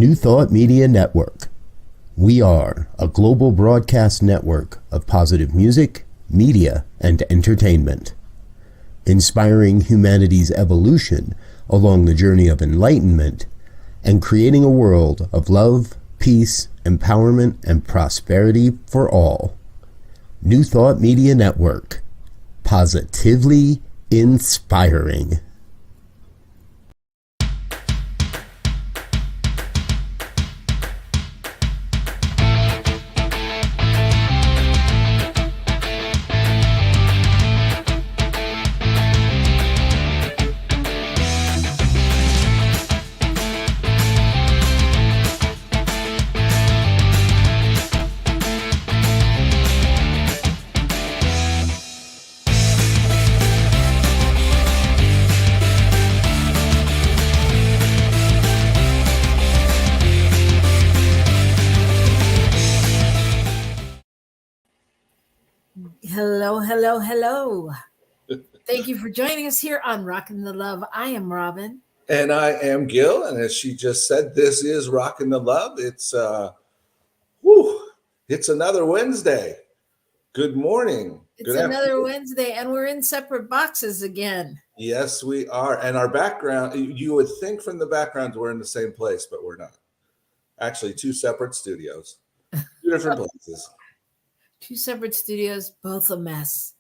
New Thought Media Network. We are a global broadcast network of positive music, media, and entertainment, inspiring humanity's evolution along the journey of enlightenment and creating a world of love, peace, empowerment, and prosperity for all. New Thought Media Network. Positively inspiring. Hello. Thank you for joining us here on Rockin the Love. I am Robyn. And I am Gil. And as she just said, this is Rockin the Love. It's another Wednesday. Good morning. It's another Wednesday, and we're in separate boxes again. Yes, we are. And our background, you would think from the background we're in the same place, but we're not. Actually, two separate studios, two different places. Two separate studios, both a mess.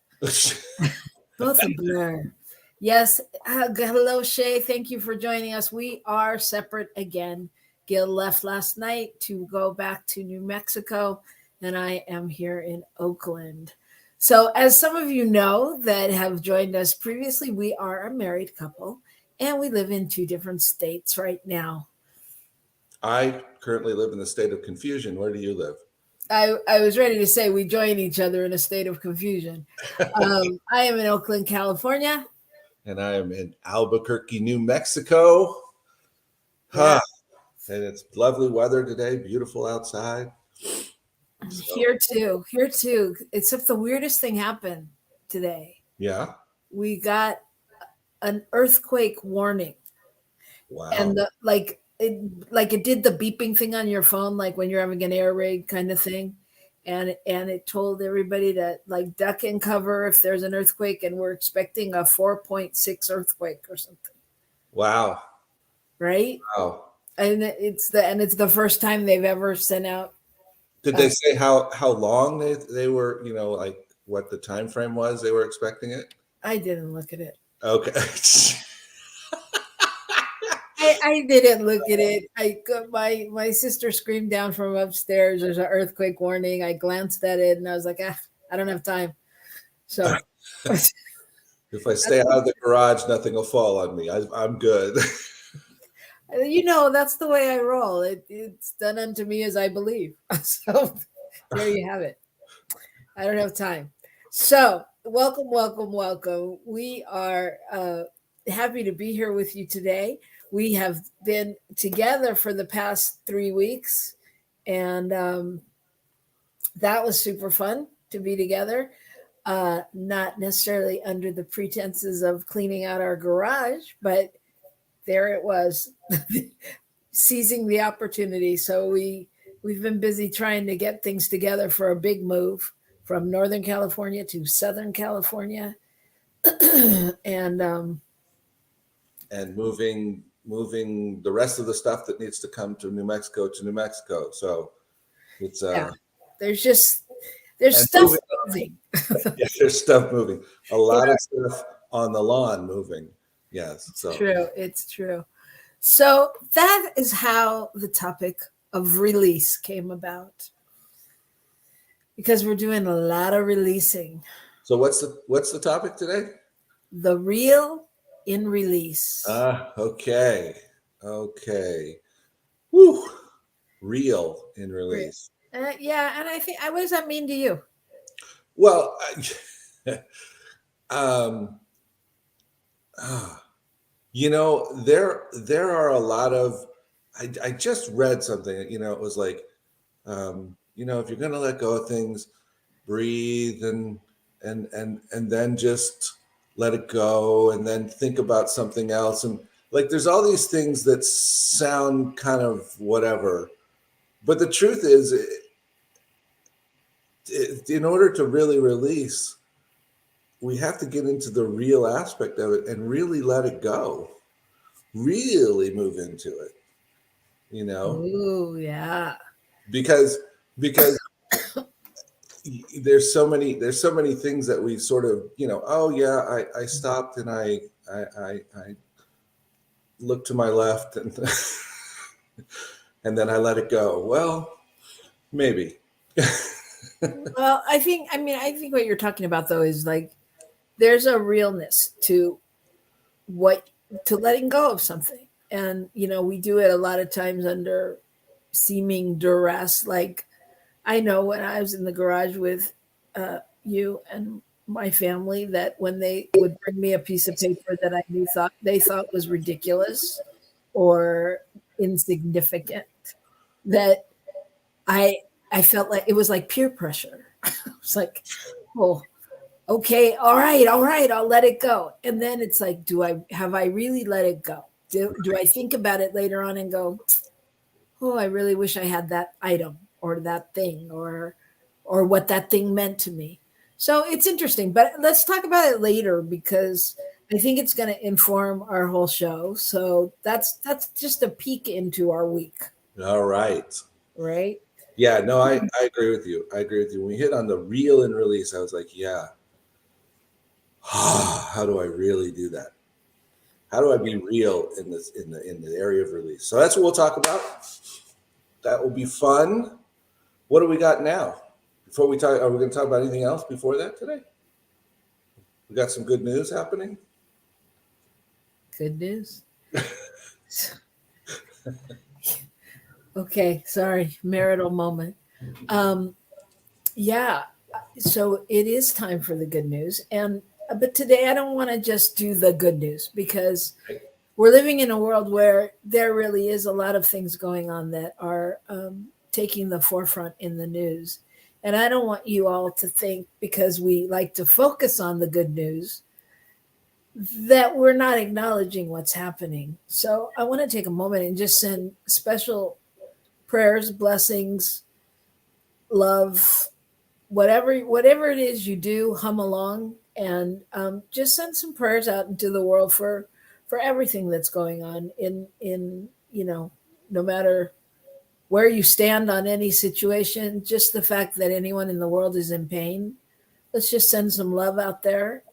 Both a blur. Yes. Hello, Shay. Thank you for joining us. We are separate again. Gil left last night to go back to New Mexico, and I am here in Oakland. So as some of you know that have joined us previously, we are a married couple, and we live in two different states right now. I currently live in the state of confusion. Where do you live? I was ready to say we join each other in a state of confusion. I am in Oakland, California. And I am in Albuquerque, New Mexico. Yeah. And it's lovely weather today, beautiful outside. So. Here too. Except the weirdest thing happened today. Yeah. We got an earthquake warning. Wow. And it did the beeping thing on your phone, like when you're having an air raid kind of thing. And it told everybody to like duck and cover if there's an earthquake, and we're expecting a 4.6 earthquake or something. Wow. Right? Wow. And it's the first time they've ever sent out. Did they say how long they were, like what the time frame was they were expecting it? I didn't look at it. Okay. I didn't look at it. My sister screamed down from upstairs, there's an earthquake warning. I glanced at it and I was like, I don't have time. So if I stay out of the garage, nothing will fall on me. I'm good. That's the way I roll. It's done unto me as I believe. So there you have it. I don't have time. So welcome. We are happy to be here with you today. We have been together for the past 3 weeks, and that was super fun to be together. Not necessarily under the pretenses of cleaning out our garage, but there it was, seizing the opportunity. So we've been busy trying to get things together for a big move from Northern California to Southern California, and moving the rest of the stuff that needs to come to New Mexico. So it's there's stuff moving. Yeah, there's stuff moving. A lot of stuff on the lawn moving. Yes. So It's true. So that is how the topic of release came about. Because we're doing a lot of releasing. So what's the topic today? The real in release. Okay. Woo. Real in release. Yeah, and I think, what does that mean to you? Well, there are a lot of. I just read something. It was like, if you're going to let go of things, breathe and then just let it go, and then think about something else. And Like there's all these things that sound kind of whatever, but the truth is, in order to really release, we have to get into the real aspect of it and really let it go, really move into it, you know? Ooh, yeah. Because there's so many things that we sort of, you know, oh yeah, I stopped and I looked to my left and and then I let it go. Well, maybe. Well, I think what you're talking about though is like there's a realness to what to letting go of something. And you know, we do it a lot of times under seeming duress. Like I know when I was in the garage with you and my family that when they would bring me a piece of paper that I knew thought was ridiculous or insignificant, that I I felt like it was like peer pressure. It's like, oh, okay, all right, I'll let it go. And then it's like, have I really let it go? Do I think about it later on and go, oh, I really wish I had that item or that thing or what that thing meant to me. So it's interesting, but let's talk about it later because I think it's going to inform our whole show. So that's just a peek into our week, All right. right? Yeah, no, I agree with you. I agree with you. When we hit on the reel and release, I was like, yeah. How do I really do that? How do I be real in the area of release? So that's what we'll talk about. That will be fun. What do we got now? Before we talk, are we going to talk about anything else before that today? We got some good news happening. Good news. Okay, sorry, marital moment. Yeah, so it is time for the good news, and but today I don't want to just do the good news because we're living in a world where there really is a lot of things going on that are taking the forefront in the news, and I don't want you all to think because we like to focus on the good news that we're not acknowledging what's happening. So I want to take a moment and just send special prayers, blessings, love, whatever it is you do, hum along and just send some prayers out into the world for everything that's going on in you know, no matter where you stand on any situation, just the fact that anyone in the world is in pain. Let's just send some love out there.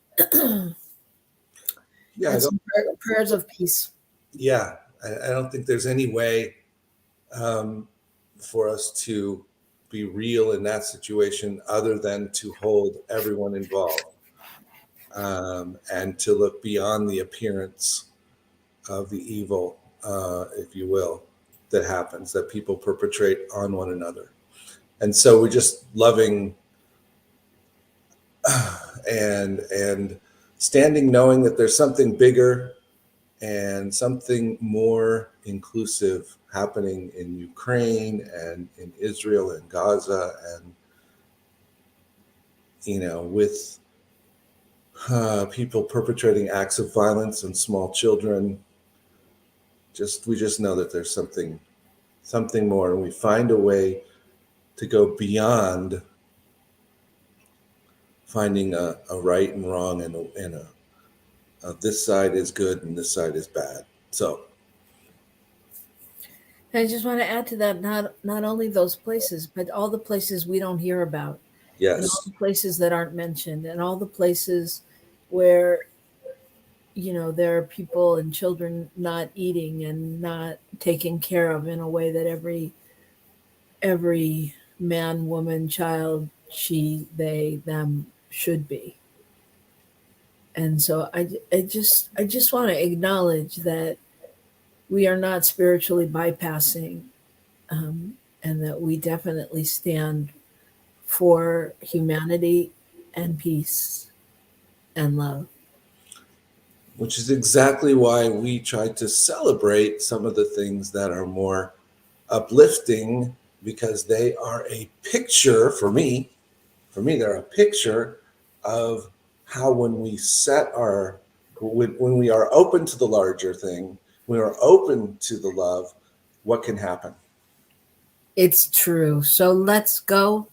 Yeah, And some prayers of peace. yeah, I don't think there's any way for us to be real in that situation other than to hold everyone involved and to look beyond the appearance of the evil, if you will, that happens, that people perpetrate on one another. And so we're just loving and standing knowing that there's something bigger and something more inclusive happening in Ukraine and in Israel and Gaza and, you know, with people perpetrating acts of violence on small children. We just know that there's something more, and we find a way to go beyond finding a right and wrong and this side is good and this side is bad. So And I just want to add to that, not only those places, but all the places we don't hear about, and all yes, the places that aren't mentioned, and all the places where you know there are people and children not eating and not taken care of in a way that every man, woman, child, she, they, them should be. And so I just want to acknowledge that we are not spiritually bypassing, and that we definitely stand for humanity and peace and love. which is exactly why we try to celebrate some of the things that are more uplifting, because they are a picture they're a picture of how when we set when we are open to the larger thing, we are open to the love, what can happen? It's true. So let's go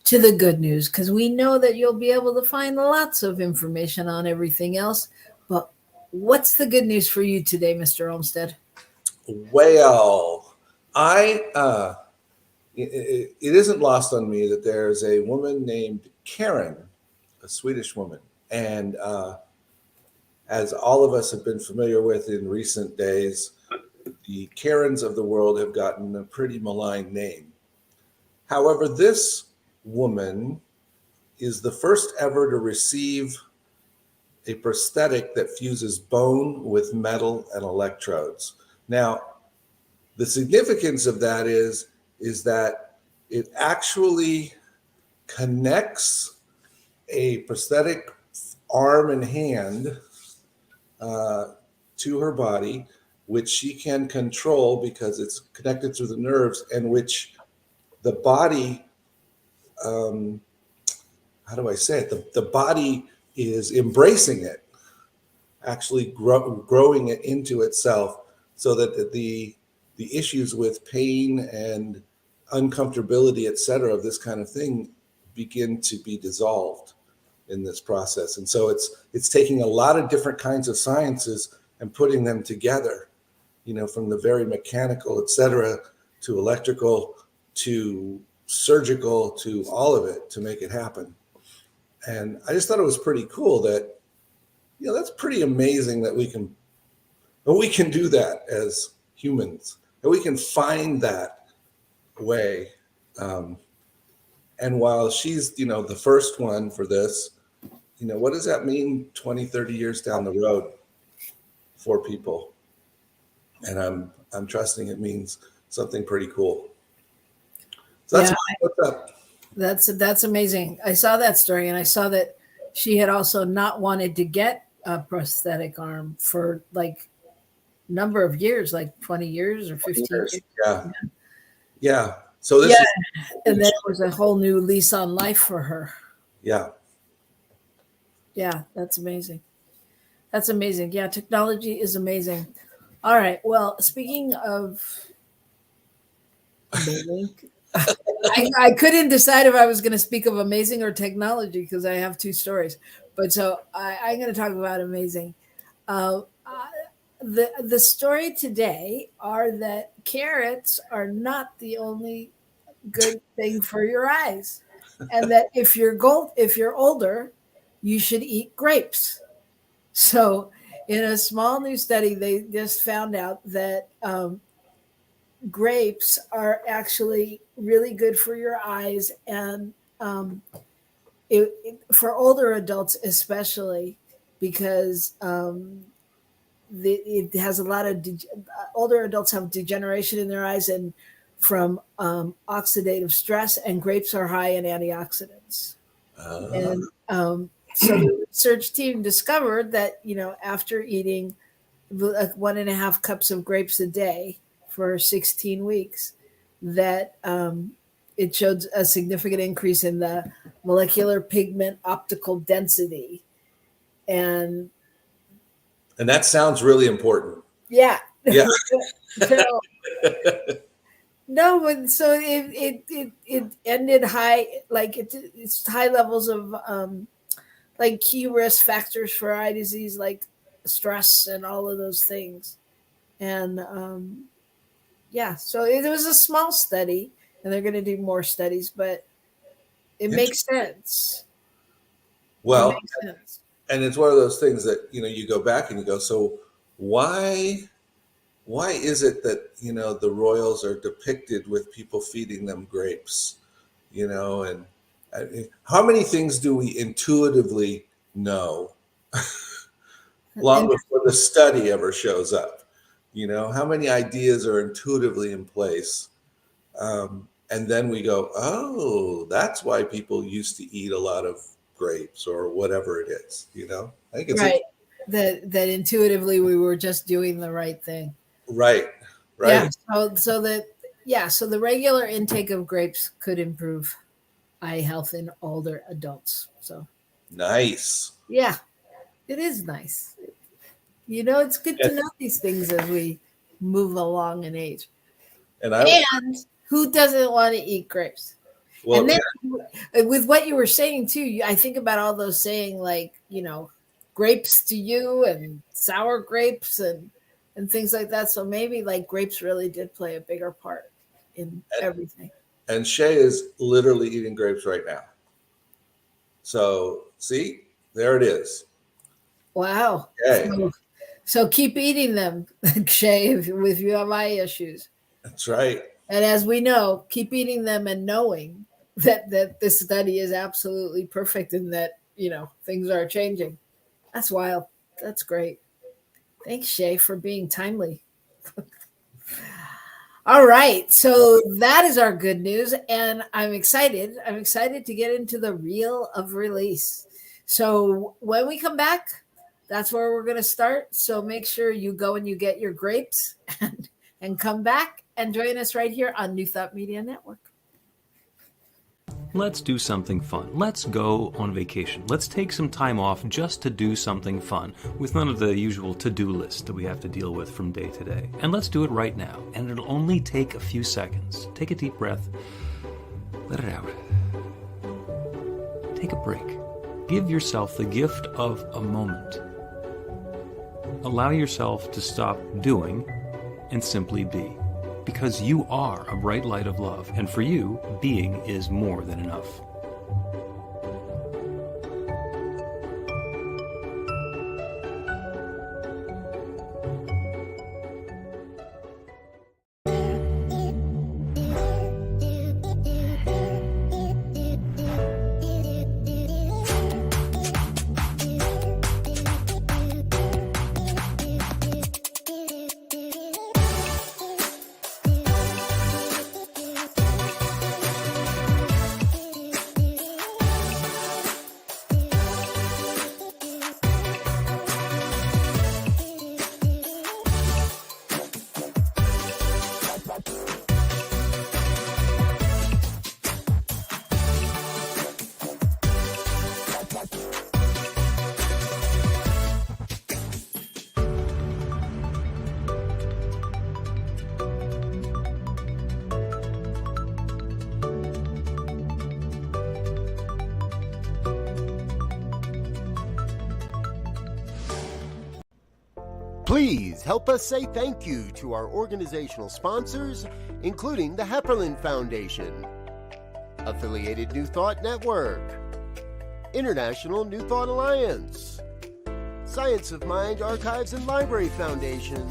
to the good news, because we know that you'll be able to find lots of information on everything else. But what's the good news for you today, Mr. Olmsted? Well, it isn't lost on me that there's a woman named Karen, a Swedish woman. And as all of us have been familiar with in recent days, the Karens of the world have gotten a pretty malign name. However, this woman is the first ever to receive a prosthetic that fuses bone with metal and electrodes. Now, the significance of that is that it actually connects a prosthetic arm and hand to her body, which she can control because it's connected through the nerves, and which the body, how do I say it? The body is embracing it, actually growing it into itself, so that the issues with pain and uncomfortability, et cetera, of this kind of thing begin to be dissolved in this process. And so it's taking a lot of different kinds of sciences and putting them together, from the very mechanical, et cetera, to electrical, to surgical, to all of it to make it happen. And I just thought it was pretty cool that, that's pretty amazing that we can do that as humans, that we can find that way. And while she's, the first one for this, what does that mean 20, 30 years down the road for people? And I'm trusting it means something pretty cool. So that's what's up. That's amazing. I saw that story, and I saw that she had also not wanted to get a prosthetic arm for like number of years, like 20 years or 15 years. Yeah. So this is, and then it was a whole new lease on life for her. Yeah. Yeah, that's amazing. That's amazing. Yeah, technology is amazing. All right. Well, speaking of amazing, I couldn't decide if I was going to speak of amazing or technology because I have two stories. But so I'm going to talk about amazing. The story today are that carrots are not the only good thing for your eyes, and that if you're older, you should eat grapes. So, in a small new study, they just found out that grapes are actually really good for your eyes, and for older adults especially, because it has a lot of older adults have degeneration in their eyes and from oxidative stress, and grapes are high in antioxidants. And so the research team discovered that after eating like 1.5 cups of grapes a day for 16 weeks, that it showed a significant increase in the molecular pigment optical density. And that sounds really important. Yeah. Yeah. So, no, but so it ended high, like it's high levels of like key risk factors for eye disease, like stress and all of those things. And so it was a small study, and they're going to do more studies, but it makes sense. Well, it makes sense. And it's one of those things that you go back and you go, so why is it that the royals are depicted with people feeding them grapes, and how many things do we intuitively know long before the study ever shows up? How many ideas are intuitively in place, and then we go, oh, that's why people used to eat a lot of grapes or whatever it is. I think it's right. That intuitively we were just doing the right thing. Right. Yeah. So the regular intake of grapes could improve eye health in older adults. So nice. Yeah, it is nice. It's good to know these things as we move along in age. And who doesn't want to eat grapes? Well, and then with what you were saying too, I think about all those saying like, grapes to you and sour grapes and things like that. So maybe like grapes really did play a bigger part in everything. And Shay is literally eating grapes right now. So see, there it is. Wow. Okay. So keep eating them, Shay, if you have eye issues. That's right. And as we know, keep eating them and knowing that this study is absolutely perfect and that, things are changing. That's wild. That's great. Thanks, Shay, for being timely. All right. So that is our good news. And I'm excited. I'm excited to get into the reel of release. So when we come back, that's where we're going to start. So make sure you go and you get your grapes and come back and join us right here on New Thought Media Network. Let's do something fun. Let's go on vacation. Let's take some time off just to do something fun with none of the usual to-do list that we have to deal with from day to day. And let's do it right now. And it'll only take a few seconds. Take a deep breath. Let it out. Take a break. Give yourself the gift of a moment. Allow yourself to stop doing and simply be. Because you are a bright light of love, and for you, being is more than enough. Please help us say thank you to our organizational sponsors, including the Hepperlin Foundation, Affiliated New Thought Network, International New Thought Alliance, Science of Mind Archives and Library Foundation,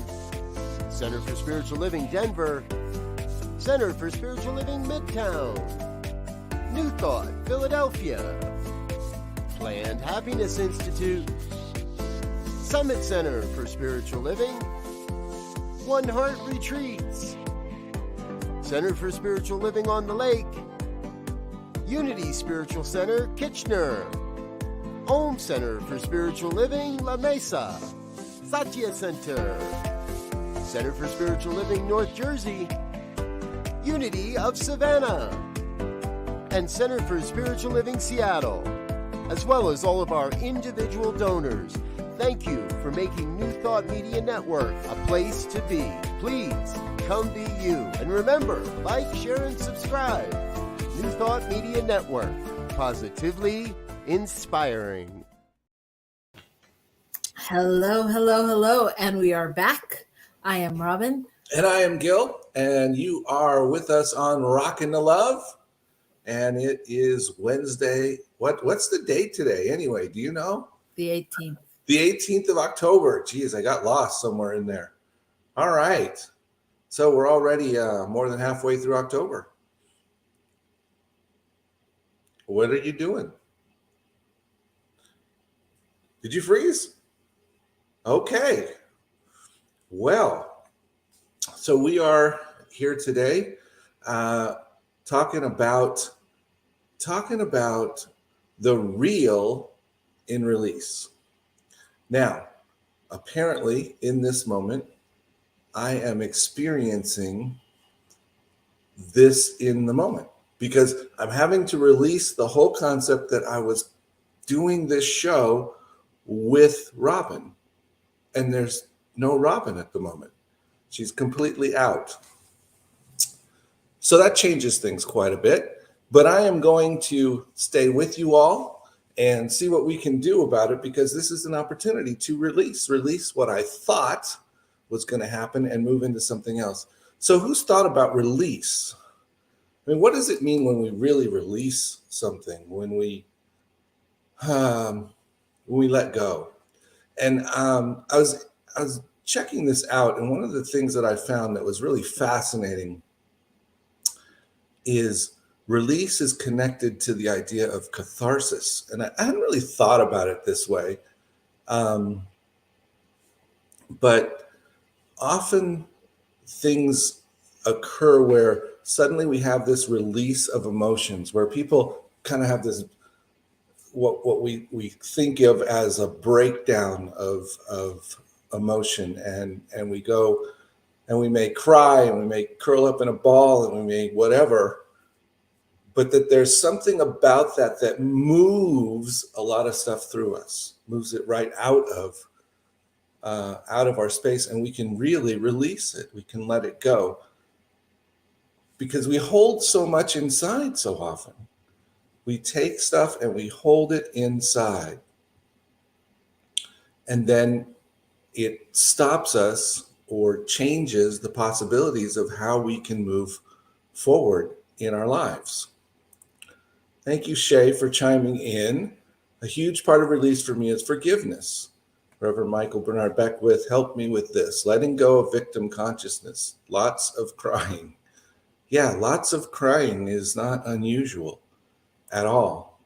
Center for Spiritual Living Denver, Center for Spiritual Living Midtown, New Thought Philadelphia, Planned Happiness Institute, Summit Center for Spiritual Living, One Heart Retreats, Center for Spiritual Living on the Lake, Unity Spiritual Center, Kitchener, Om Center for Spiritual Living, La Mesa, Satya Center, Center for Spiritual Living, North Jersey, Unity of Savannah, and Center for Spiritual Living, Seattle, as well as all of our individual donors. Thank you for making New Thought Media Network a place to be. Please come be you. And remember, like, share, and subscribe. New Thought Media Network, positively inspiring. Hello, hello, hello. And we are back. I am Robyn. And I am Gil. And you are with us on Rockin the Love. And it is Wednesday. What's the date today anyway? Do you know? The 18th. The 18th of October. Geez, I got lost somewhere in there. All right. So we're already more than halfway through October. What are you doing? Did you freeze? Okay. Well, so we are here today talking about the reel in release. Now, apparently in this moment, I am experiencing this in the moment because I'm having to release the whole concept that I was doing this show with Robyn. and there's no Robyn at the moment. She's completely out. So that changes things quite a bit, but I am going to stay with you all and see what we can do about it, because this is an opportunity to release what I thought was going to happen and move into something else. So who's thought about release? I mean, what does it mean when we really release something, when we let go? And I was checking this out, and one of the things that I found that was really fascinating is release is connected to the idea of catharsis. And I hadn't really thought about it this way. But often things occur where suddenly we have this release of emotions, where people kind of have this, what we think of as a breakdown of emotion. And we go, and we may cry, and we may curl up in a ball, and we may whatever, but that there's something about that moves a lot of stuff through us, moves it right out of our space, and we can really release it. We can let it go, because we hold so much inside so often. We take stuff and we hold it inside, and then it stops us or changes the possibilities of how we can move forward in our lives. Thank you, Shay, for chiming in. A huge part of release for me is forgiveness. Reverend Michael Bernard Beckwith helped me with this. Letting go of victim consciousness. Lots of crying. Yeah, lots of crying is not unusual at all.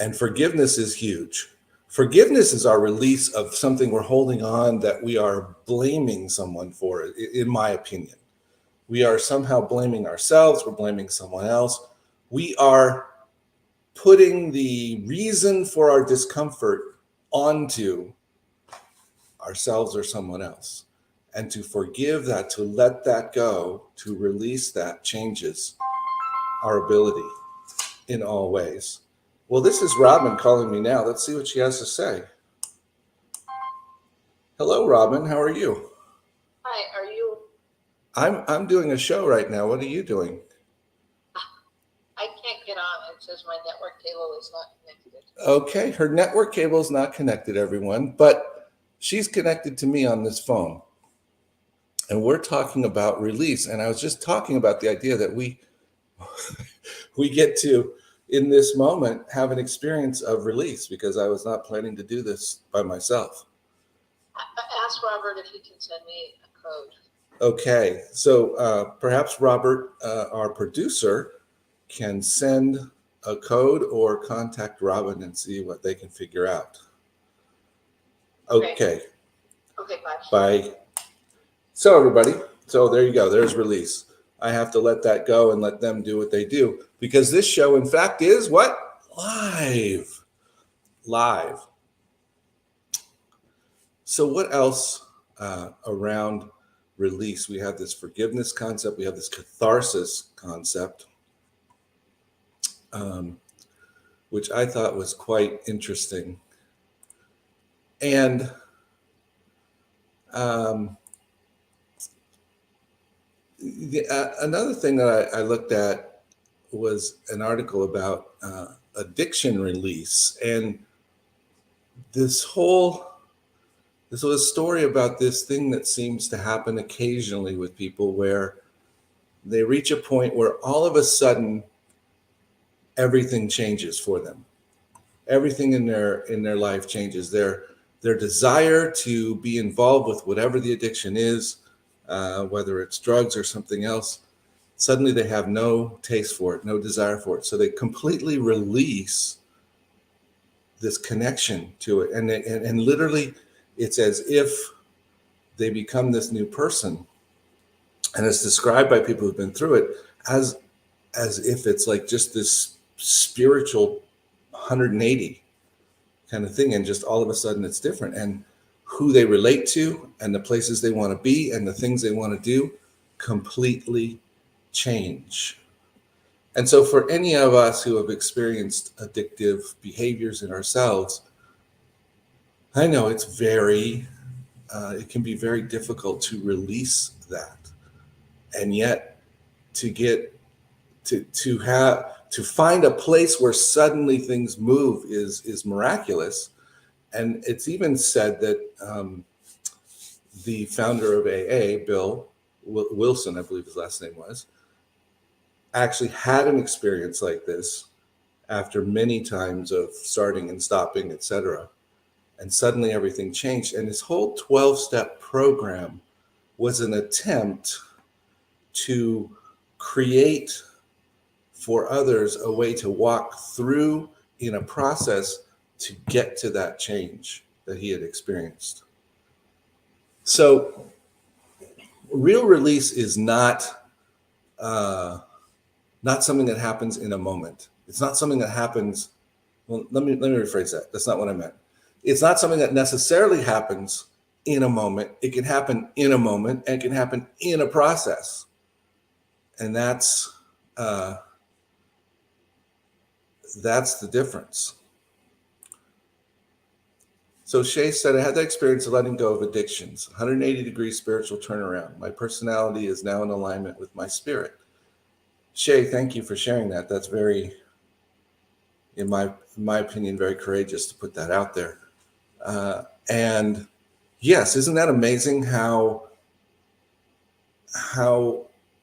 And forgiveness is huge. Forgiveness is our release of something we're holding on that we are blaming someone for, in my opinion. We are somehow blaming ourselves, we're blaming someone else. We are putting the reason for our discomfort onto ourselves or someone else. And to forgive that, to let that go, to release that, changes our ability in all ways. Well, this is Robyn calling me now. Let's see what she has to say. Hello, Robyn. How are you? Hi, are you? I'm doing a show right now. What are you doing? I can't get on. It says my network cable is not connected. Okay, her network cable is not connected, everyone, but she's connected to me on this phone. And we're talking about release. And I was just talking about the idea that we get to, in this moment, have an experience of release, because I was not planning to do this by myself. Ask Robert if he can send me a code. Okay, so perhaps Robert, our producer, can send a code or contact Robyn and see what they can figure out. Okay. Okay, bye. Bye. So everybody, so there you go. There's release. I have to let that go and let them do what they do, because this show, in fact, is what? Live. So what else around release? We have this forgiveness concept. We have this catharsis concept, which I thought was quite interesting. And another thing that I looked at was an article about addiction release. And this was a story about this thing that seems to happen occasionally with people, where they reach a point where all of a sudden everything changes for them. Everything in their life changes. Their desire to be involved with whatever the addiction is, whether it's drugs or something else, suddenly they have no taste for it, no desire for it. So they completely release this connection to it. And literally, it's as if they become this new person. And it's described by people who've been through it as if it's like just this spiritual 180 kind of thing. And just all of a sudden it's different. And who they relate to and the places they want to be and the things they want to do completely change. And so for any of us who have experienced addictive behaviors in ourselves, I know it's very, it can be very difficult to release that. And yet to get, to find a place where suddenly things move is miraculous. And it's even said that the founder of AA, Bill Wilson, I believe his last name was, actually had an experience like this after many times of starting and stopping, etc. And suddenly everything changed. And his whole 12-step program was an attempt to create for others a way to walk through in a process to get to that change that he had experienced. So real release is not something that happens in a moment. It's not something that happens. Well, let me rephrase that. That's not what I meant. It's not something that necessarily happens in a moment. It can happen in a moment, and it can happen in a process. And that's the difference. So Shay said, I had that experience of letting go of addictions, 180-degree spiritual turnaround. My personality is now in alignment with my spirit. Shay, thank you for sharing that. That's very, in my opinion, very courageous to put that out there. And yes, isn't that amazing how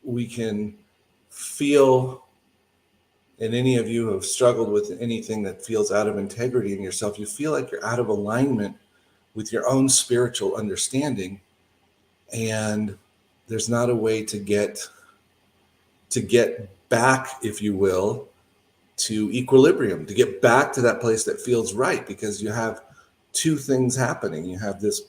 we can feel, and any of you who have struggled with anything that feels out of integrity in yourself, you feel like you're out of alignment with your own spiritual understanding, and there's not a way to get back, if you will, to equilibrium, to get back to that place that feels right, because you have two things happening. You have this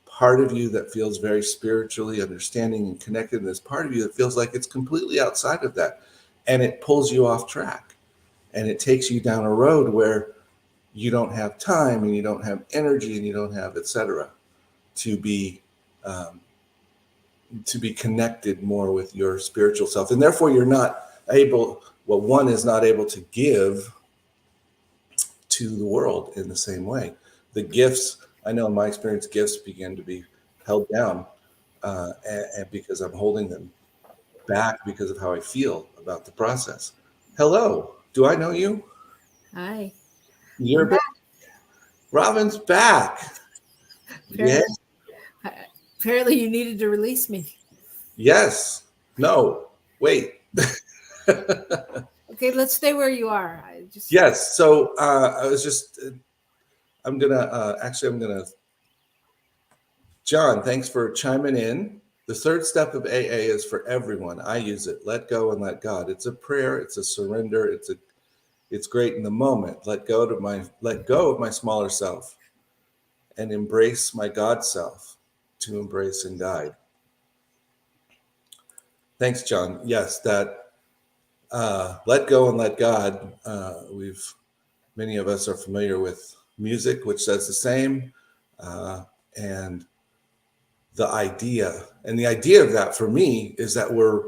part of you that feels very spiritually understanding and connected, and this part of you that feels like it's completely outside of that, and it pulls you off track, and it takes you down a road where you don't have time, and you don't have energy, and you don't have etc. to be connected more with your spiritual self, and therefore you're not able. Well, one is not able to give to the world in the same way. The gifts, I know in my experience, gifts begin to be held down, and because I'm holding them back because of how I feel about the process. Hello, do I know you? Hi. You're back. Robyn's back. Apparently, Yeah. apparently you needed to release me. Yes. No. Wait. Okay, let's stay where you are. Yes. So I'm gonna John, thanks for chiming in. The third step of AA is for everyone. I use it. Let go and let God. It's a prayer. It's a surrender. It's great in the moment. Let go of my smaller self and embrace my God self to embrace and guide. Thanks, John. Yes, that let go and let God. Many of us are familiar with music, which says the same, and the idea of that for me is that we're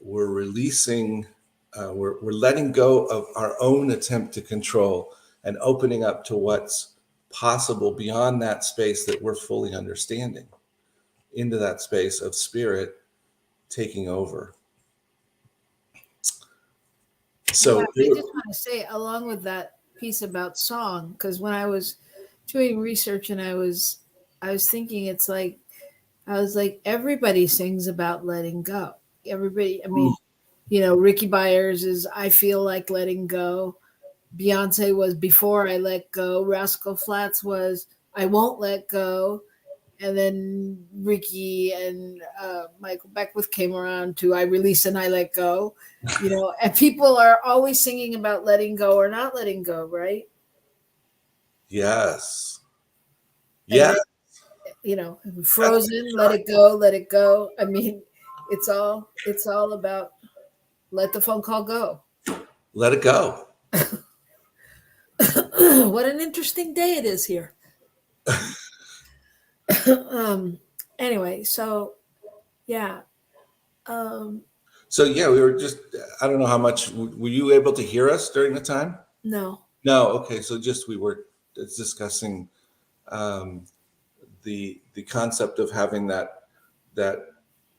releasing, we're letting go of our own attempt to control and opening up to what's possible beyond that space that we're fully understanding, into that space of spirit taking over. So I just want to say, along with that piece about song, because when I was doing research and I was thinking, it's like, I was like, everybody sings about letting go. Everybody, I mean, Ricky Byers is I Feel Like Letting Go. Beyonce was Before I Let Go. Rascal Flatts was I Won't Let Go. And then Ricky and Michael Beckwith came around to I Release and I Let Go. And people are always singing about letting go or not letting go, right? Yes. Yeah. Frozen, let it go, let it go. I mean, it's all about let the phone call go. Let it go. What an interesting day it is here. Anyway, so yeah. So yeah, we were just, I don't know how much, were you able to hear us during the time? No. No. Okay. So we were discussing The concept of having that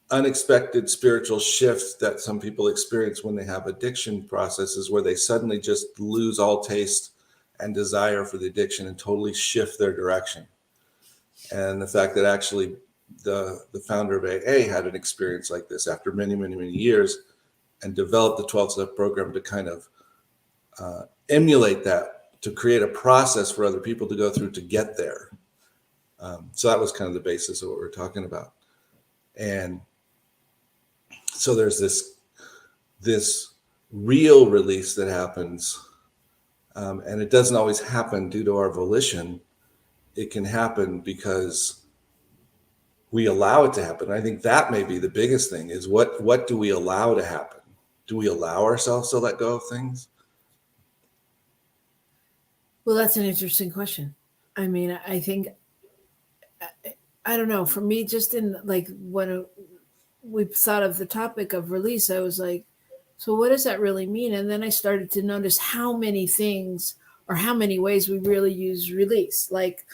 unexpected spiritual shift that some people experience when they have addiction processes, where they suddenly just lose all taste and desire for the addiction and totally shift their direction. And the fact that actually the founder of AA had an experience like this after many, many, many years, and developed the 12-step program to kind of emulate that, to create a process for other people to go through to get there. So that was kind of the basis of what we're talking about. And so there's this real release that happens, and it doesn't always happen due to our volition. It can happen because we allow it to happen. I think that may be the biggest thing, is what do we allow to happen? Do we allow ourselves to let go of things? Well, that's an interesting question. I mean, I think, I don't know, for me, just in like when we thought of the topic of release, I was like, so what does that really mean? And then I started to notice how many things or how many ways we really use release. Like,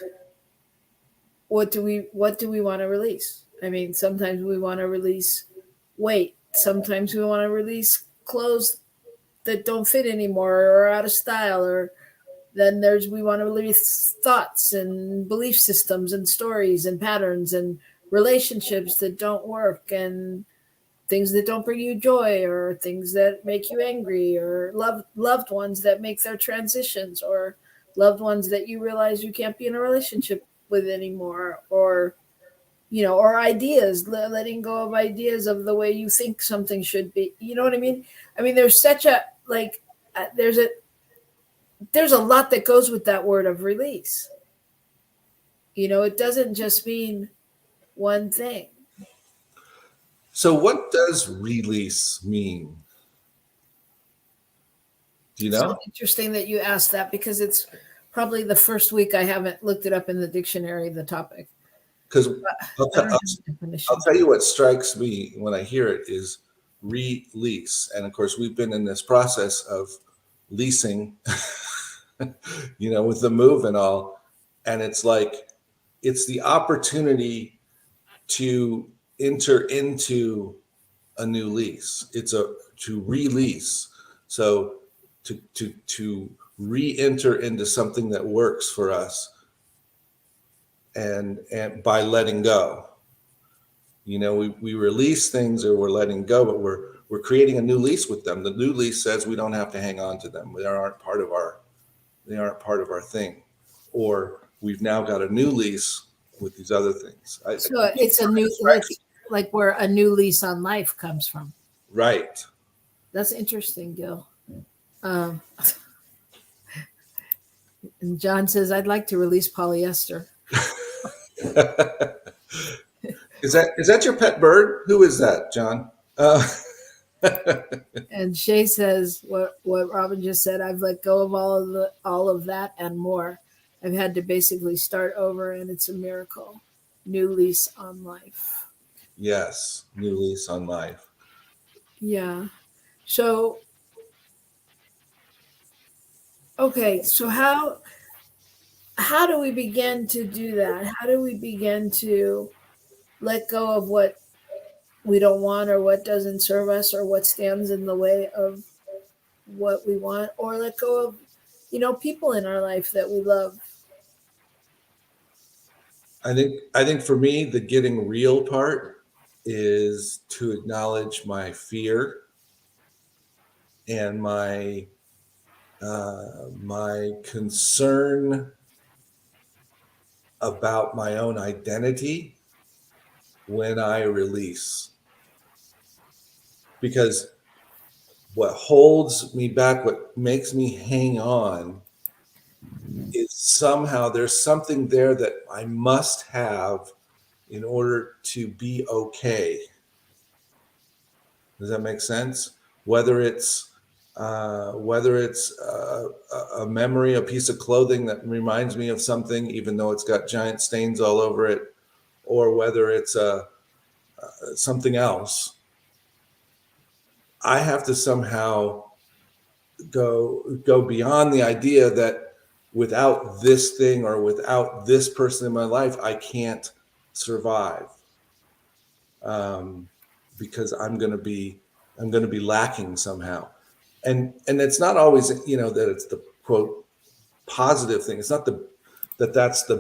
what do we want to release? I mean, sometimes we want to release weight. Sometimes we want to release clothes that don't fit anymore or are out of style, or then we want to release thoughts and belief systems and stories and patterns and relationships that don't work, and things that don't bring you joy, or things that make you angry, or loved ones that make their transitions, or loved ones that you realize you can't be in a relationship with anymore, or or ideas, letting go of ideas of the way you think something should be. You know what I mean? I mean, there's such a there's a lot that goes with that word of release. It doesn't just mean one thing. So what does release mean? Do you know? So interesting that you asked that, because it's probably the first week I haven't looked it up in the dictionary, the topic. Because I'll tell you what strikes me when I hear it is release. And of course, we've been in this process of leasing, with the move and all. And it's like, it's the opportunity to enter into a new lease. It's to release. So to re-enter into something that works for us, and by letting go. We release things, or we're letting go, but we're creating a new lease with them. The new lease says we don't have to hang on to them. They aren't part of our thing. Or we've now got a new lease with these other things. So it's a new, like where a new lease on life comes from. Right. That's interesting, Gil. And John says, I'd like to release polyester. Is that your pet bird? Who is that, John? And Shay says, what Robyn just said, I've let go of all of that and more. I've had to basically start over, and it's a miracle. New lease on life. Yes, new lease on life. Yeah. So, okay. So how do we begin to do that? How do we begin to let go of what we don't want, or what doesn't serve us, or what stands in the way of what we want, or let go of, people in our life that we love? I think for me, the getting real part is to acknowledge my fear and my concern about my own identity when I release. Because what holds me back, what makes me hang on, is somehow there's something there that I must have in order to be okay. Does that make sense? Whether it's a memory, a piece of clothing that reminds me of something, even though it's got giant stains all over it, or whether it's something else, I have to somehow go beyond the idea that without this thing or without this person in my life, I can't survive, because I'm going to be lacking somehow. And it's not always, that it's the quote positive thing. It's not that's the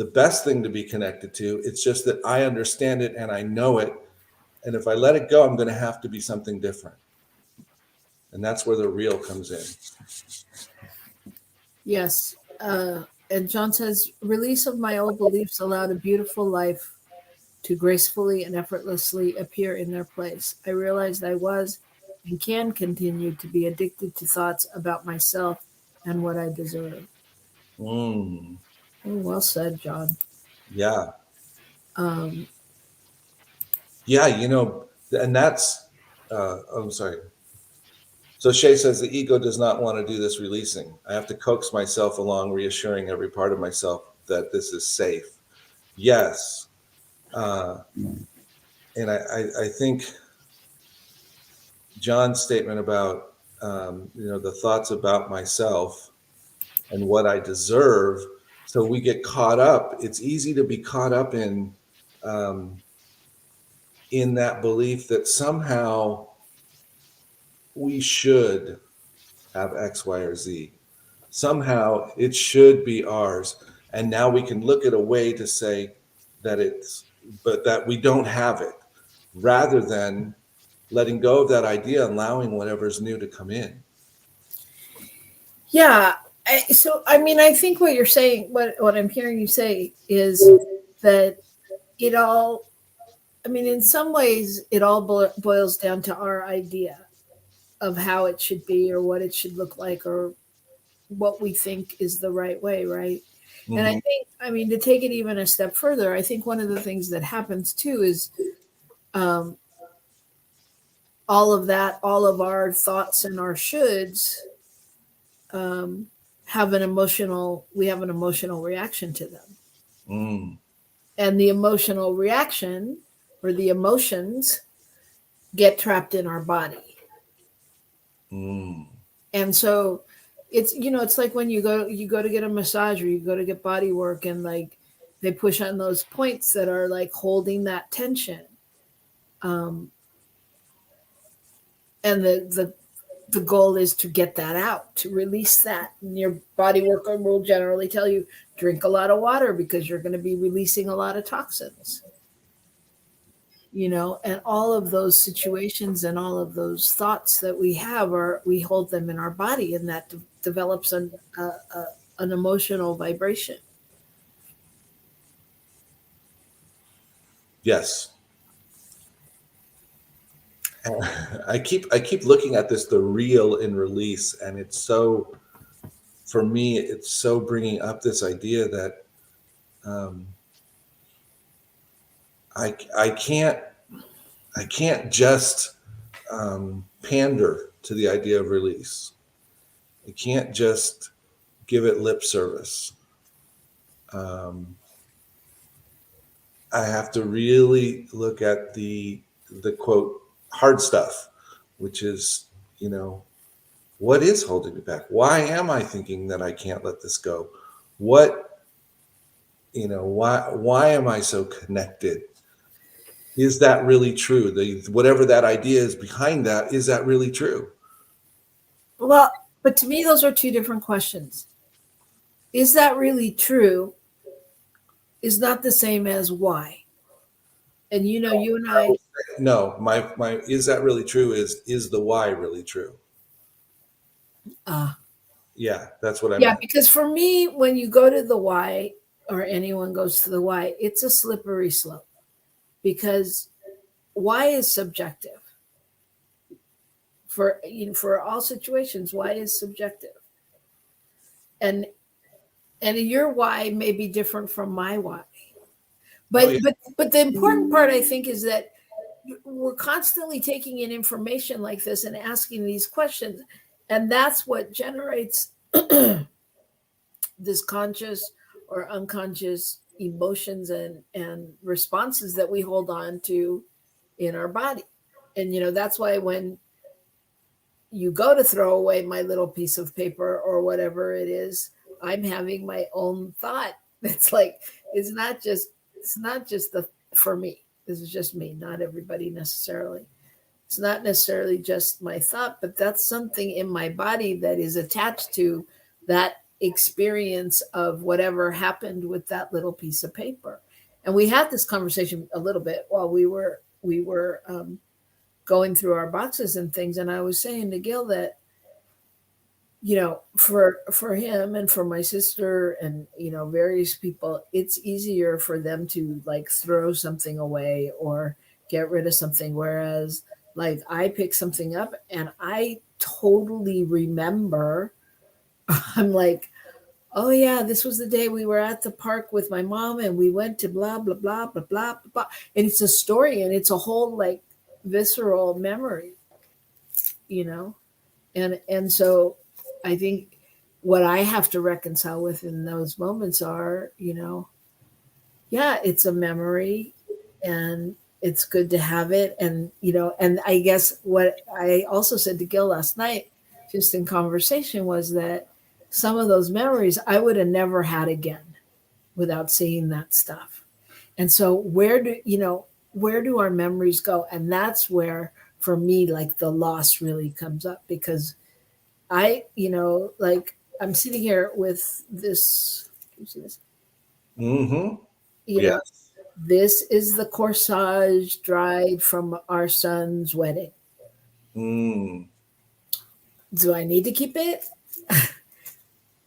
best thing to be connected to. It's just that I understand it and I know it. And if I let it go, I'm going to have to be something different. And that's where the real comes in. Yes. And John says, release of my old beliefs allowed a beautiful life to gracefully and effortlessly appear in their place. I realized I was and can continue to be addicted to thoughts about myself and what I deserve. Mm, Oh, well said, John. yeah. Um, Yeah. And that's, I'm sorry. So Shay says the ego does not want to do this releasing. I have to coax myself along, reassuring every part of myself that this is safe. Yes. And I think John's statement about, the thoughts about myself and what I deserve. So we get caught up. It's easy to be caught up in that belief that somehow we should have X, Y, or Z. Somehow it should be ours. And now we can look at a way to say but that we don't have it, rather than letting go of that idea, allowing whatever's new to come in. yeah. I think what you're saying, what I'm hearing you say is that it all, in some ways, it all boils down to our idea of how it should be or what it should look like or what we think is the right way, right? And I think, to take it even a step further, I think one of the things that happens too is all of our thoughts and our shoulds have an emotional reaction to them. And the emotional reaction or the emotions get trapped in our body. And so it's like when you go to get a massage or you go to get body work, and like they push on those points that are like holding that tension. And the goal is to get that out, to release that. And your body worker will generally tell you, drink a lot of water because you're going to be releasing a lot of toxins. And all of those situations and all of those thoughts that we have we hold them in our body, and that develops an emotional vibration. Yes. I keep looking at this, the real in release, and it's so, for me, it's so bringing up this idea that I can't just pander to the idea of release. I can't just give it lip service. I have to really look at the quote hard stuff, which is, what is holding me back? Why am I thinking that I can't let this go? Why am I so connected? Is that really true? Whatever that idea is behind that, is that really true? Well, but to me, those are two different questions. Is that really true? Is not the same as why. And you and I. No, my is that really true? Is the why really true? Yeah, that's what I meant. Because for me, when you go to the why, or anyone goes to the why, it's a slippery slope, because why is subjective. For all situations, why is subjective. And your why may be different from my why. But but the important part, I think, is that we're constantly taking in information like this and asking these questions, and that's what generates this conscious or unconscious emotions and responses that we hold on to in our body. And that's why when you go to throw away my little piece of paper or whatever it is, I'm having my own thought. It's like, it's not just the, for me, this is just me, not everybody necessarily. It's not necessarily just my thought, but that's something in my body that is attached to that experience of whatever happened with that little piece of paper. And we had this conversation a little bit while we were going through our boxes and things. And I was saying to Gil that, for him and for my sister and, various people, it's easier for them to like throw something away or get rid of something. Whereas like I pick something up and I totally remember, I'm like, oh yeah, this was the day we were at the park with my mom and we went to blah, blah, blah, blah, blah, blah, blah. And it's a story and it's a whole like visceral memory, And so I think what I have to reconcile with in those moments are, yeah, it's a memory and it's good to have it. And, and I guess what I also said to Gil last night, just in conversation, was that some of those memories I would have never had again without seeing that stuff. And so where do our memories go? And that's where, for me, like the loss really comes up, because like I'm sitting here with this, can you see this? Mm-hmm. You Yes. know, this is the corsage dried from our son's wedding. Mm. Do I need to keep it?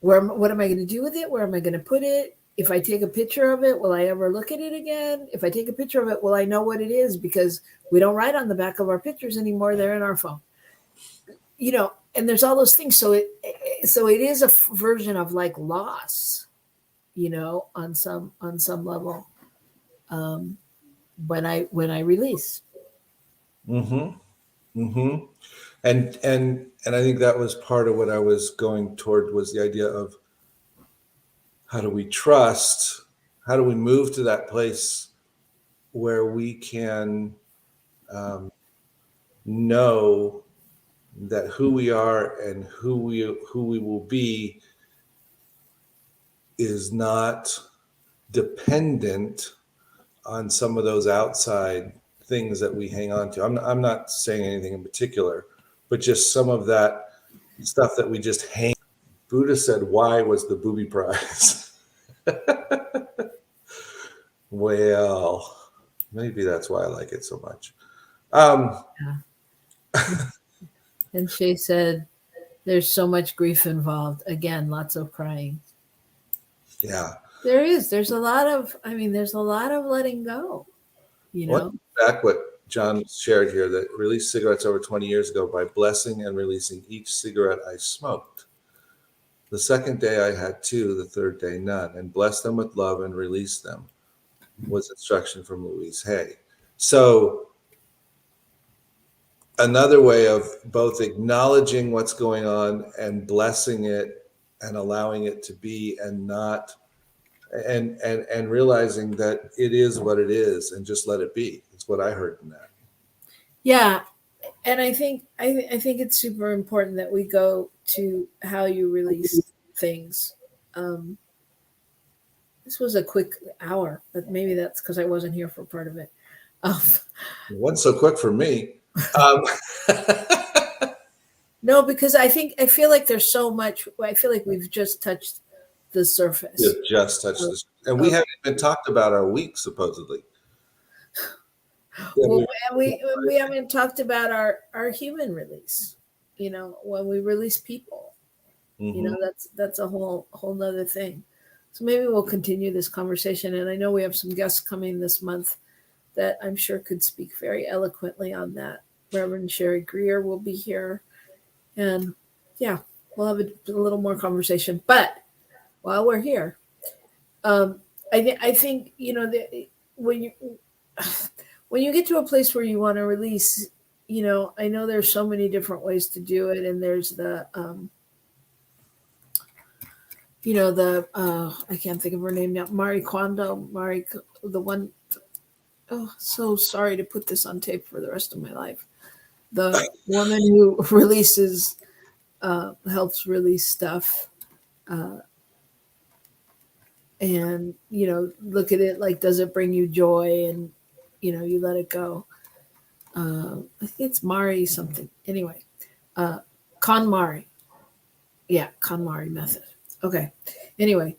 What am I going to do with it? Where am I going to put it? If I take a picture of it, will I ever look at it again? If I take a picture of it, will I know what it is? Because we don't write on the back of our pictures anymore. They're in our phone. And there's all those things. So it is a version of like loss, on some level, when I release. Mm-hmm. Mm-hmm. And I think that was part of what I was going toward, was the idea of how do we trust, how do we move to that place where we can know that who we are and who we will be is not dependent on some of those outside things that we hang on to. I'm not saying anything in particular, but just some of that stuff that we just hang. Buddha said, why was the booby prize? Well, maybe that's why I like it so much. And Shay said, there's so much grief involved. Again, lots of crying. Yeah. There is. There's a lot of letting go, Back what John shared here, that released cigarettes over 20 years ago by blessing and releasing each cigarette I smoked. The second day I had 2, the third day none, and blessed them with love and released them, was instruction from Louise Hay. So another way of both acknowledging what's going on and blessing it and allowing it to be, and not and realizing that it is what it is and just let it be. It's what I heard in that. Yeah. And I think it's super important that we go to how you release things. This was a quick hour, but maybe that's because I wasn't here for part of it. It wasn't so quick for me. No, because I feel like there's so much. I feel like we've just touched the surface. We've just touched this, and we haven't even talked about our week, supposedly. Well, we haven't talked about our human release. When we release people, Mm-hmm. That's a whole nother thing. So maybe we'll continue this conversation. And I know we have some guests coming this month that I'm sure could speak very eloquently on that. Reverend Sherry Greer will be here, and yeah, we'll have a little more conversation. But while we're here, I think when you get to a place where you want to release, I know there's so many different ways to do it, and there's the I can't think of her name now, Marie Kondo, the one. Oh, so sorry to put this on tape for the rest of my life. the woman who releases, helps release stuff. Uh, and, look at it like, does it bring you joy? And, you let it go. I think it's Mari something. Anyway, KonMari. Yeah, KonMari method. Okay. Anyway,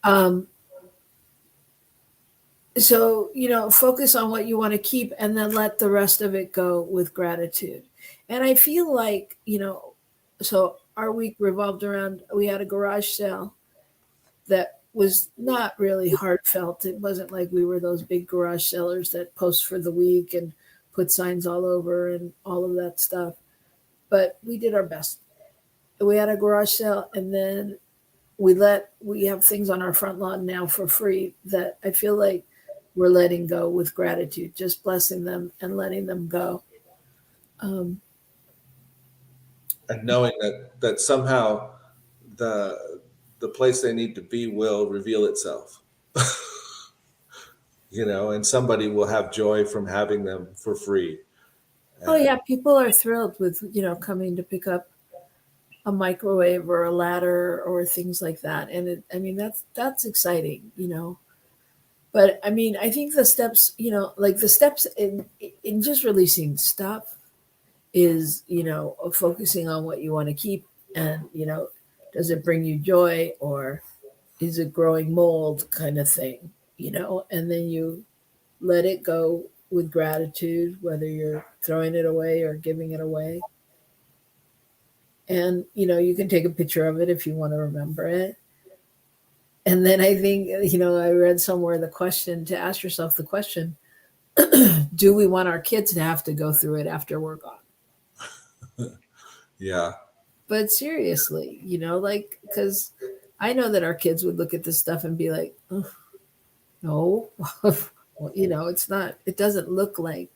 um, so focus on what you want to keep, and then let the rest of it go with gratitude. And I feel like, so our week revolved around, we had a garage sale that was not really heartfelt. It wasn't like we were those big garage sellers that post for the week and put signs all over and all of that stuff. But we did our best. We had a garage sale, and then we have things on our front lawn now for free that I feel like we're letting go with gratitude, just blessing them and letting them go. And knowing that somehow the place they need to be will reveal itself. And somebody will have joy from having them for free. Oh yeah, people are thrilled with coming to pick up a microwave or a ladder or things like that, and that's exciting. But I think the steps, like the steps in just releasing stuff is, focusing on what you want to keep, and does it bring you joy, or is it growing mold, kind of thing, and then you let it go with gratitude, whether you're throwing it away or giving it away. And you can take a picture of it if you want to remember it. And then I think, I read somewhere the question to ask yourself the question, do we want our kids to have to go through it after we're gone? Yeah. But seriously, like, because I know that our kids would look at this stuff and be like, "Ugh, no." Well, it doesn't look like,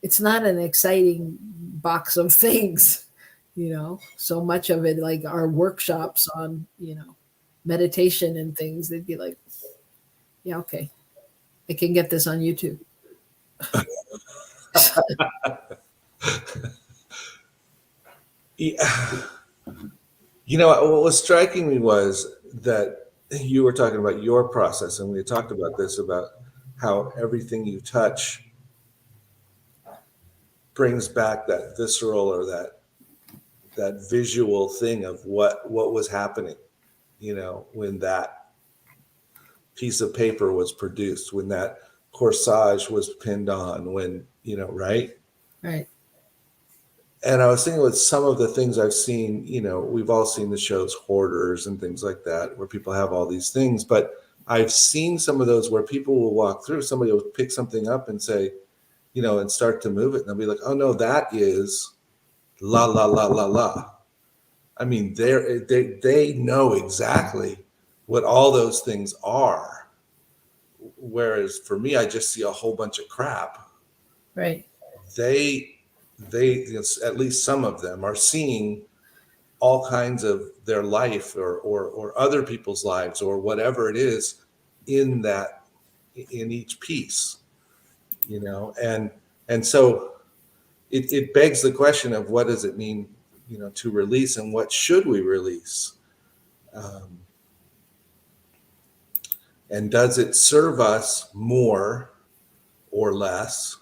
it's not an exciting box of things, so much of it, like our workshops on, meditation and things, they'd be like, yeah, okay, I can get this on YouTube. Yeah. What was striking me was that you were talking about your process, and we talked about this, about how everything you touch brings back that visceral or that visual thing of what was happening, when that piece of paper was produced, when that corsage was pinned on, when, right? Right. And I was thinking with some of the things I've seen, we've all seen the shows Hoarders and things like that, where people have all these things. But I've seen some of those where people will walk through, somebody will pick something up and say, and start to move it. And they'll be like, oh, no, that is la, la, la, la, la. They know exactly what all those things are. Whereas for me, I just see a whole bunch of crap. Right. They at least some of them are seeing all kinds of their life or other people's lives or whatever it is in each piece, and so it begs the question of what does it mean, to release, and what should we release, and does it serve us more or less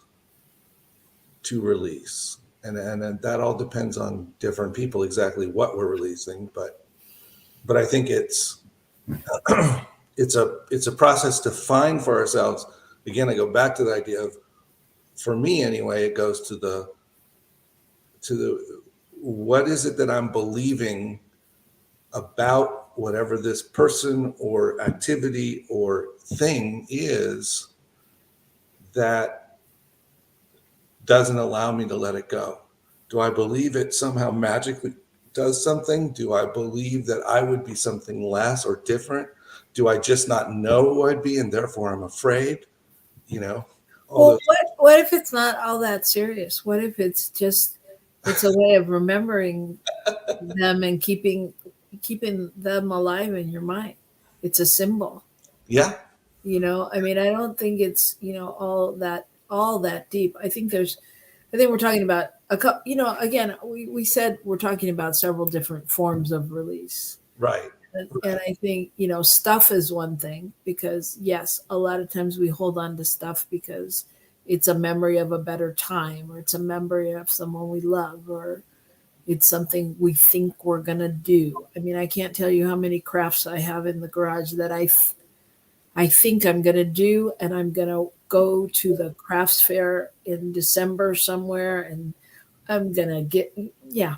to release, and that all depends on different people exactly what we're releasing, but I think it's a process to find for ourselves. Again, I go back to the idea of, for me anyway, it goes to the what is it that I'm believing about whatever this person or activity or thing is that doesn't allow me to let it go. Do I believe it somehow magically does something? Do I believe that I would be something less or different? Do I just not know who I'd be and therefore I'm afraid? Well, what if it's not all that serious? What if it's a way of remembering them and keeping them alive in your mind? It's a symbol. Yeah. I don't think it's, all that deep. I think there's I think we're talking about a couple, again, we said we're talking about several different forms of release. Right. And I think, stuff is one thing because, yes, a lot of times we hold on to stuff because it's a memory of a better time, or it's a memory of someone we love, or it's something we think we're going to do. I mean, I can't tell you how many crafts I have in the garage that I think I'm going to do, and I'm going to go to the crafts fair in December somewhere, and I'm going to yeah.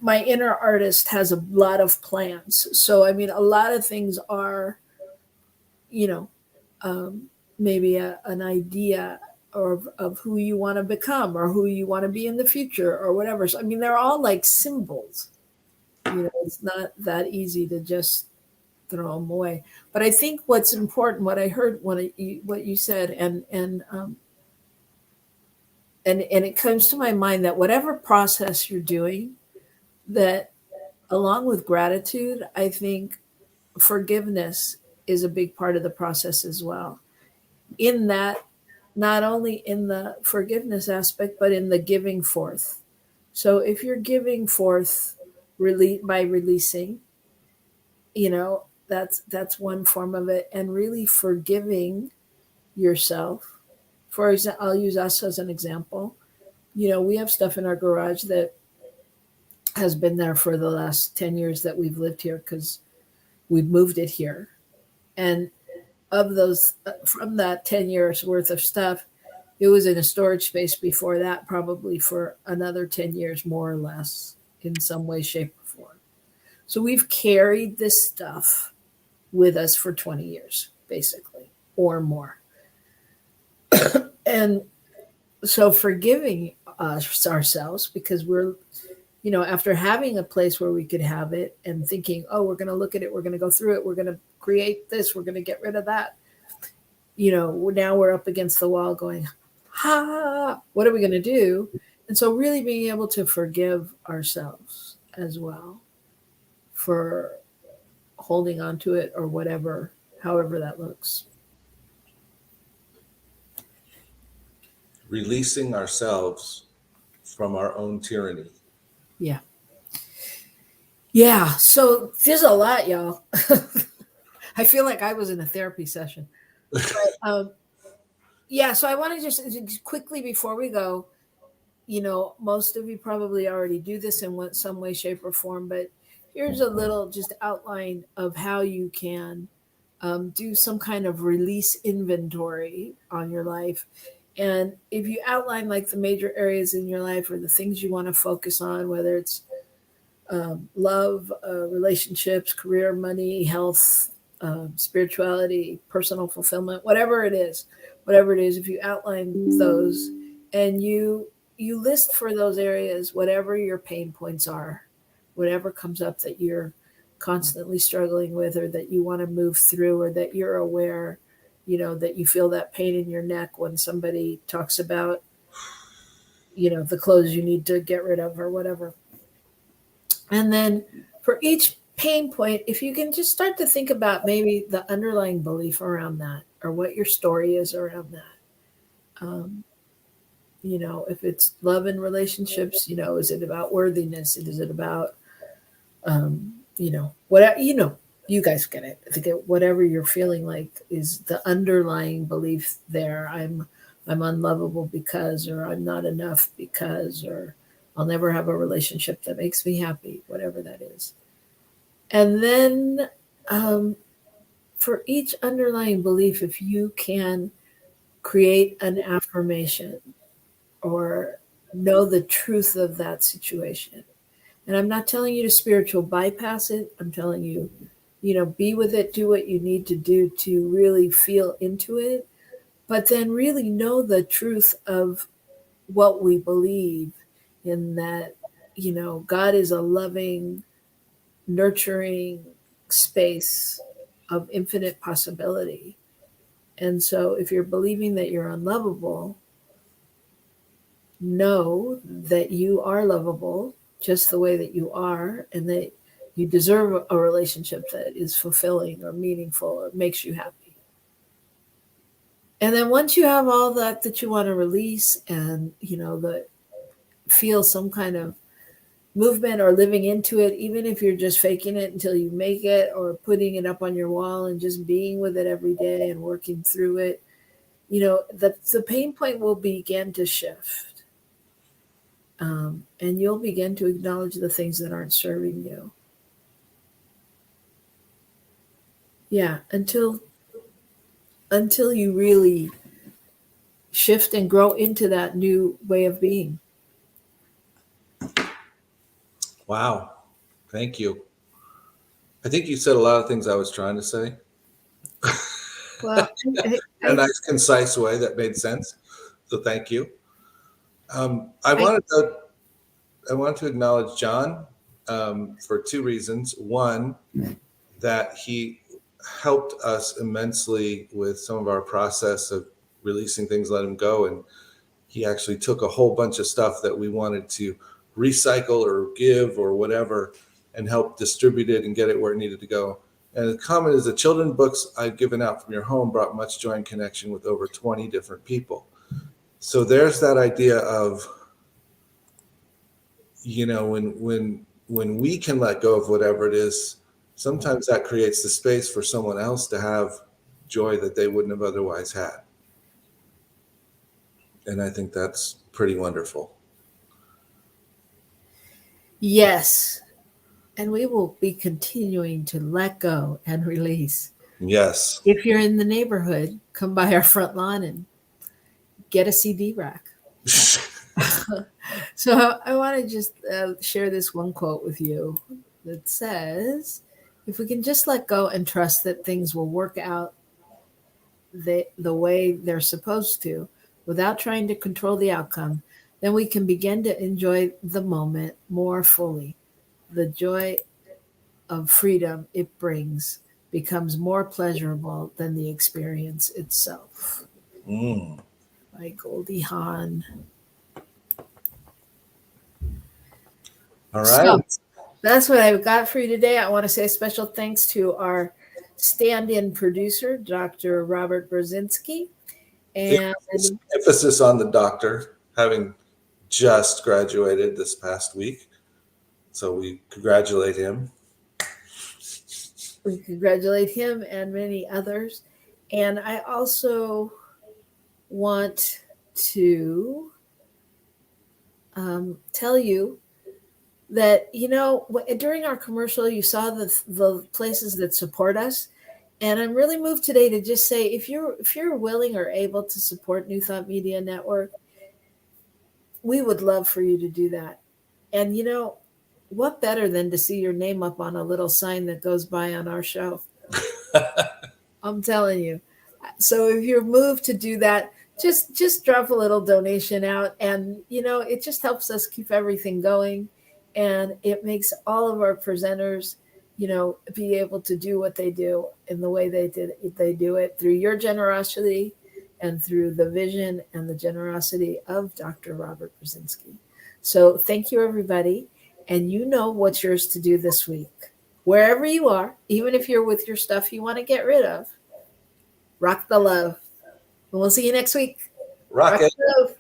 My inner artist has a lot of plans. So, I mean, a lot of things are, you know, maybe an idea of who you want to become or who you want to be in the future or whatever. So, I mean, they're all like symbols. It's not that easy to just throw them away. But I think what's important, what I heard, what you said, and it comes to my mind that whatever process you're doing, that along with gratitude, I think forgiveness is a big part of the process as well. In that, not only in the forgiveness aspect, but in the giving forth. So if you're giving forth by releasing, that's one form of it, and really forgiving yourself. For example, I'll use us as an example. We have stuff in our garage that has been there for the last 10 years that we've lived here because we've moved it here. And of those, from that 10 years worth of stuff, it was in a storage space before that, probably for another 10 years, more or less, in some way, shape, or form. So we've carried this stuff with us for 20 years, basically, or more. And so forgiving ourselves, because we're, after having a place where we could have it and thinking, oh, we're going to look at it, we're going to go through it, we're going to create this, we're going to get rid of that. Now we're up against the wall going, what are we going to do? And so really being able to forgive ourselves as well for holding on to it or whatever, however that looks. Releasing ourselves from our own tyranny. Yeah. Yeah. So there's a lot, y'all. I feel like I was in a therapy session. But, yeah. So I want to just quickly before we go, most of you probably already do this in some way, shape, or form, but here's a little just outline of how you can do some kind of release inventory on your life. And if you outline like the major areas in your life or the things you want to focus on, whether it's love, relationships, career, money, health, spirituality, personal fulfillment, whatever it is, if you outline those and you list for those areas, whatever your pain points are, whatever comes up that you're constantly struggling with or that you want to move through or that you're aware, that you feel that pain in your neck when somebody talks about, the clothes you need to get rid of or whatever. And then for each pain point, if you can just start to think about maybe the underlying belief around that or what your story is around that. If it's love and relationships, is it about worthiness? Is it about, whatever, you guys get it. I think whatever you're feeling like is the underlying belief there. I'm unlovable because, or I'm not enough because, or I'll never have a relationship that makes me happy, whatever that is. And then for each underlying belief, if you can create an affirmation or know the truth of that situation. And I'm not telling you to spiritual bypass it. I'm telling you, be with it, do what you need to do to really feel into it, but then really know the truth of what we believe in that, God is a loving, nurturing space of infinite possibility. And so if you're believing that you're unlovable, know that you are lovable just the way that you are, and that you deserve a relationship that is fulfilling or meaningful or makes you happy. And then once you have all that you want to release, and the feel some kind of movement or living into it, even if you're just faking it until you make it, or putting it up on your wall and just being with it every day and working through it, the pain point will begin to shift. And you'll begin to acknowledge the things that aren't serving you. Yeah, until you really shift and grow into that new way of being. Wow. Thank you. I think you said a lot of things I was trying to say Well, in a nice, concise way that made sense. So thank you. I wanted to acknowledge John for two reasons. One, that he helped us immensely with some of our process of releasing things, let him go. And he actually took a whole bunch of stuff that we wanted to recycle or give or whatever and help distribute it and get it where it needed to go. And the comment is the children's books I've given out from your home brought much joy and connection with over 20 different people. So there's that idea of, when we can let go of whatever it is, sometimes that creates the space for someone else to have joy that they wouldn't have otherwise had. And I think that's pretty wonderful. Yes. And we will be continuing to let go and release. Yes. If you're in the neighborhood, come by our front lawn and get a CD rack. So I want to just share this one quote with you that says, if we can just let go and trust that things will work out the way they're supposed to, without trying to control the outcome, then we can begin to enjoy the moment more fully. The joy of freedom it brings becomes more pleasurable than the experience itself. By Goldie Hawn. All right. So that's what I've got for you today. I want to say a special thanks to our stand-in producer, Dr. Robert Brzezinski. And emphasis on the doctor, having just graduated this past week. So we congratulate him. We congratulate him and many others. And I also want to tell you that, during our commercial, you saw the places that support us. And I'm really moved today to just say, if you're willing or able to support New Thought Media Network, we would love for you to do that. And what better than to see your name up on a little sign that goes by on our show? I'm telling you. So if you're moved to do that, just drop a little donation out, and it just helps us keep everything going, and it makes all of our presenters be able to do what they do in the way they do it through your generosity and through the vision and the generosity of Dr. Robert Brzezinski. So thank you, everybody. And you know what's yours to do this week. Wherever you are, even if you're with your stuff you want to get rid of, rock the love. And we'll see you next week. Rock it. The love.